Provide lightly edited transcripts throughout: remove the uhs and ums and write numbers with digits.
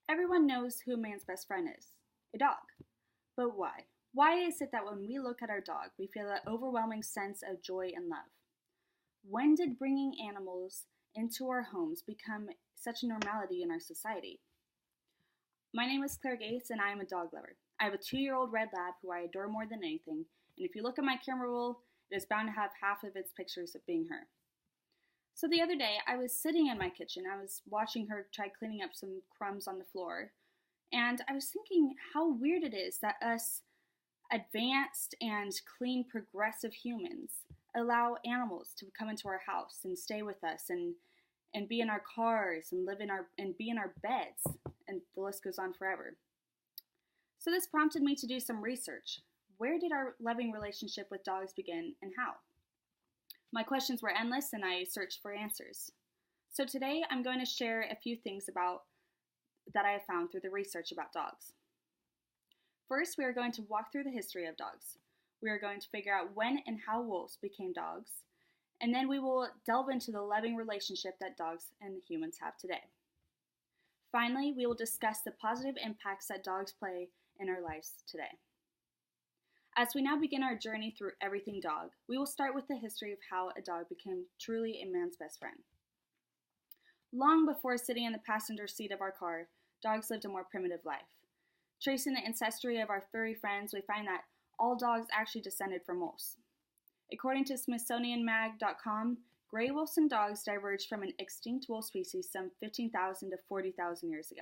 Everyone knows who a man's best friend is a dog. But why? Why is it that when we look at our dog, we feel that overwhelming sense of joy and love? When did bringing animals into our homes become such a normality in our society? My name is Claire Gates, and I am a dog lover. I have a 2-year-old red lab who I adore more than anything, and if you look at my camera roll, it is bound to have half of its pictures of being her. So the other day, I was sitting in my kitchen. I was watching her try cleaning up some crumbs on the floor, and I was thinking how weird it is that us advanced and clean, progressive humans allow animals to come into our house and stay with us and be in our cars and be in our beds, and the list goes on forever. So this prompted me to do some research. Where did our loving relationship with dogs begin and how? My questions were endless and I searched for answers. So today I'm going to share a few things that I have found through the research about dogs. First, we are going to walk through the history of dogs. We are going to figure out when and how wolves became dogs, and then we will delve into the loving relationship that dogs and humans have today. Finally, we will discuss the positive impacts that dogs play in our lives today. As we now begin our journey through everything dog, we will start with the history of how a dog became truly a man's best friend. Long before sitting in the passenger seat of our car, dogs lived a more primitive life. Tracing the ancestry of our furry friends, we find that all dogs actually descended from wolves. According to SmithsonianMag.com, gray wolves and dogs diverged from an extinct wolf species some 15,000 to 40,000 years ago.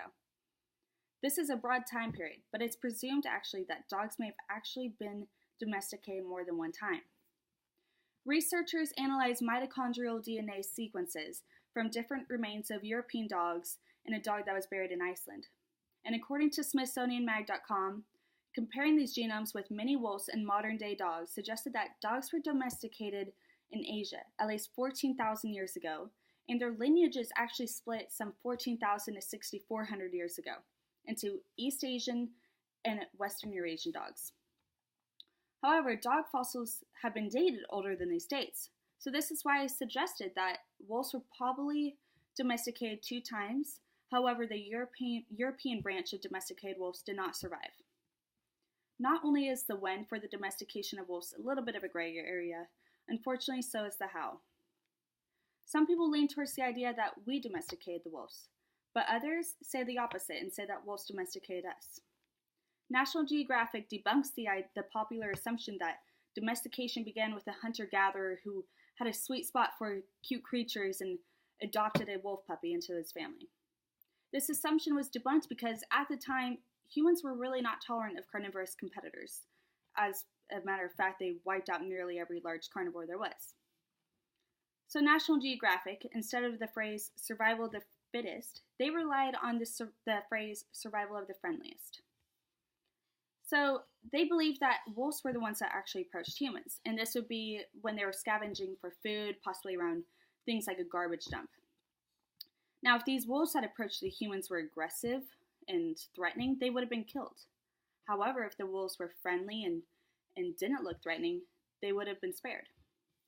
This is a broad time period, but it's presumed actually that dogs may have actually been domesticated more than one time. Researchers analyzed mitochondrial DNA sequences from different remains of European dogs and a dog that was buried in Iceland. And according to SmithsonianMag.com, comparing these genomes with many wolves and modern-day dogs suggested that dogs were domesticated in Asia at least 14,000 years ago, and their lineages actually split some 14,000 to 6,400 years ago into East Asian and Western Eurasian dogs. However, dog fossils have been dated older than these dates, so this is why I suggested that wolves were probably domesticated 2 times. However, the European branch of domesticated wolves did not survive. Not only is the when for the domestication of wolves a little bit of a gray area, unfortunately so is the how. Some people lean towards the idea that we domesticated the wolves, but others say the opposite and say that wolves domesticated us. National Geographic debunks the popular assumption that domestication began with a hunter-gatherer who had a sweet spot for cute creatures and adopted a wolf puppy into his family. This assumption was debunked because at the time, humans were really not tolerant of carnivorous competitors. As a matter of fact, they wiped out nearly every large carnivore there was. So National Geographic, instead of the phrase survival of the fittest, they relied on the phrase survival of the friendliest. So they believed that wolves were the ones that actually approached humans, and this would be when they were scavenging for food, possibly around things like a garbage dump. Now, if these wolves had approached the humans were aggressive and threatening, they would have been killed. However, if the wolves were friendly and didn't look threatening, they would have been spared.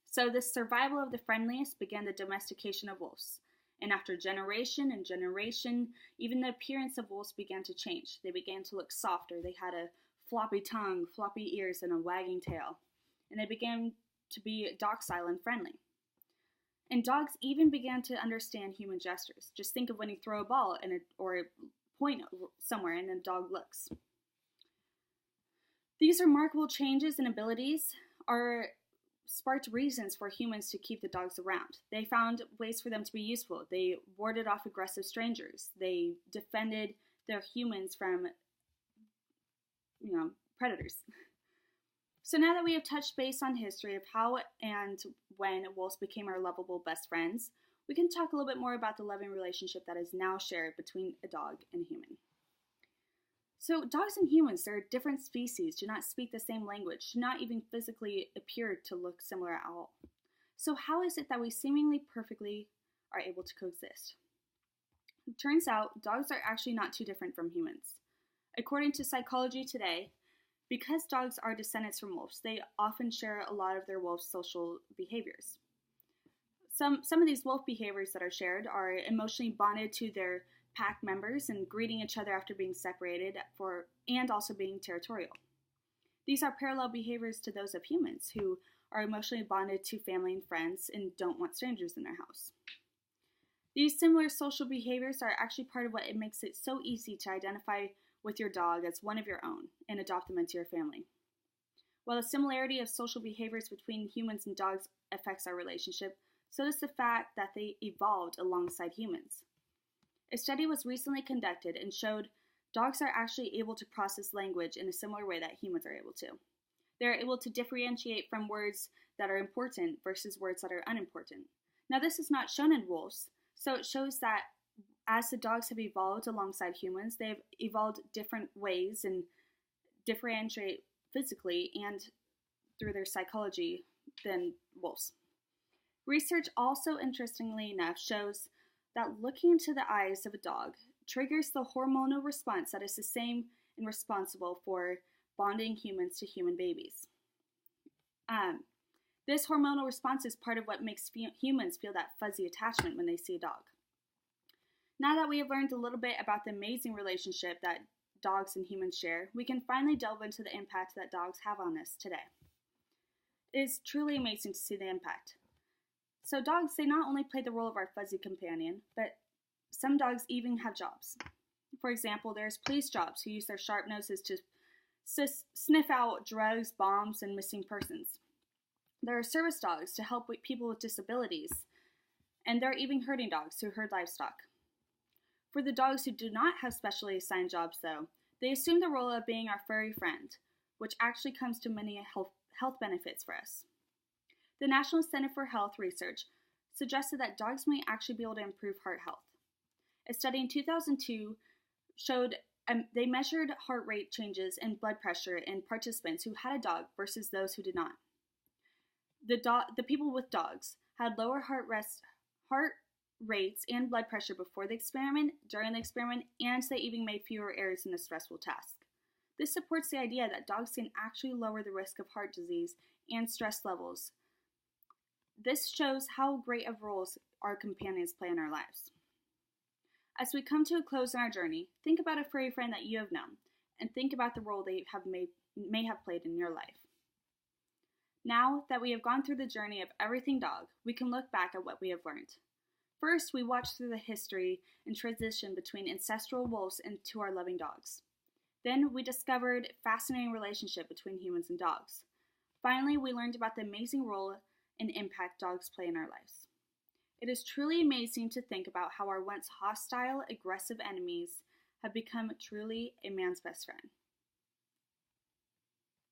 So this survival of the friendliest began the domestication of wolves. And after generation and generation, even the appearance of wolves began to change. They began to look softer. They had a floppy tongue, floppy ears, and a wagging tail. And they began to be docile and friendly. And dogs even began to understand human gestures. Just think of when you throw a ball or point somewhere and the dog looks. These remarkable changes and abilities sparked reasons for humans to keep the dogs around. They found ways for them to be useful. They warded off aggressive strangers. They defended their humans from, predators. So now that we have touched base on history of how and when wolves became our lovable best friends, we can talk a little bit more about the loving relationship that is now shared between a dog and a human. So dogs and humans, they're different species, do not speak the same language, do not even physically appear to look similar at all. So how is it that we seemingly perfectly are able to coexist? It turns out dogs are actually not too different from humans. According to Psychology Today, because dogs are descendants from wolves, they often share a lot of their wolf social behaviors. Some of these wolf behaviors that are shared are emotionally bonded to their pack members and greeting each other after being separated and also being territorial. These are parallel behaviors to those of humans who are emotionally bonded to family and friends and don't want strangers in their house. These similar social behaviors are actually part of what it makes it so easy to identify with your dog as one of your own and adopt them into your family. While the similarity of social behaviors between humans and dogs affects our relationship, so does the fact that they evolved alongside humans. A study was recently conducted and showed dogs are actually able to process language in a similar way that humans are able to. They're able to differentiate from words that are important versus words that are unimportant. Now, this is not shown in wolves, so it shows that as the dogs have evolved alongside humans, they've evolved different ways and differentiate physically and through their psychology than wolves. Research also, interestingly enough, shows that looking into the eyes of a dog triggers the hormonal response that is the same and responsible for bonding humans to human babies. This hormonal response is part of what makes humans feel that fuzzy attachment when they see a dog. Now that we have learned a little bit about the amazing relationship that dogs and humans share, we can finally delve into the impact that dogs have on us today. It is truly amazing to see the impact. So dogs, they not only play the role of our fuzzy companion, but some dogs even have jobs. For example, there's police jobs who use their sharp noses to sniff out drugs, bombs, and missing persons. There are service dogs to help with people with disabilities, and there are even herding dogs who herd livestock. For the dogs who do not have specially assigned jobs, though, they assume the role of being our furry friend, which actually comes to many health benefits for us. The National Center for Health Research suggested that dogs may actually be able to improve heart health. A study in 2002 showed they measured heart rate changes and blood pressure in participants who had a dog versus those who did not. The people with dogs had lower heart rates and blood pressure before the experiment, during the experiment, and they even made fewer errors in a stressful task. This supports the idea that dogs can actually lower the risk of heart disease and stress levels. This shows how great of roles our companions play in our lives. As we come to a close in our journey, think about a furry friend that you have known, and think about the role they may have played in your life. Now that we have gone through the journey of everything dog, we can look back at what we have learned. First, we watched through the history and transition between ancestral wolves and to our loving dogs. Then we discovered a fascinating relationship between humans and dogs. Finally, we learned about the amazing role and impact dogs play in our lives. It is truly amazing to think about how our once hostile, aggressive enemies have become truly a man's best friend.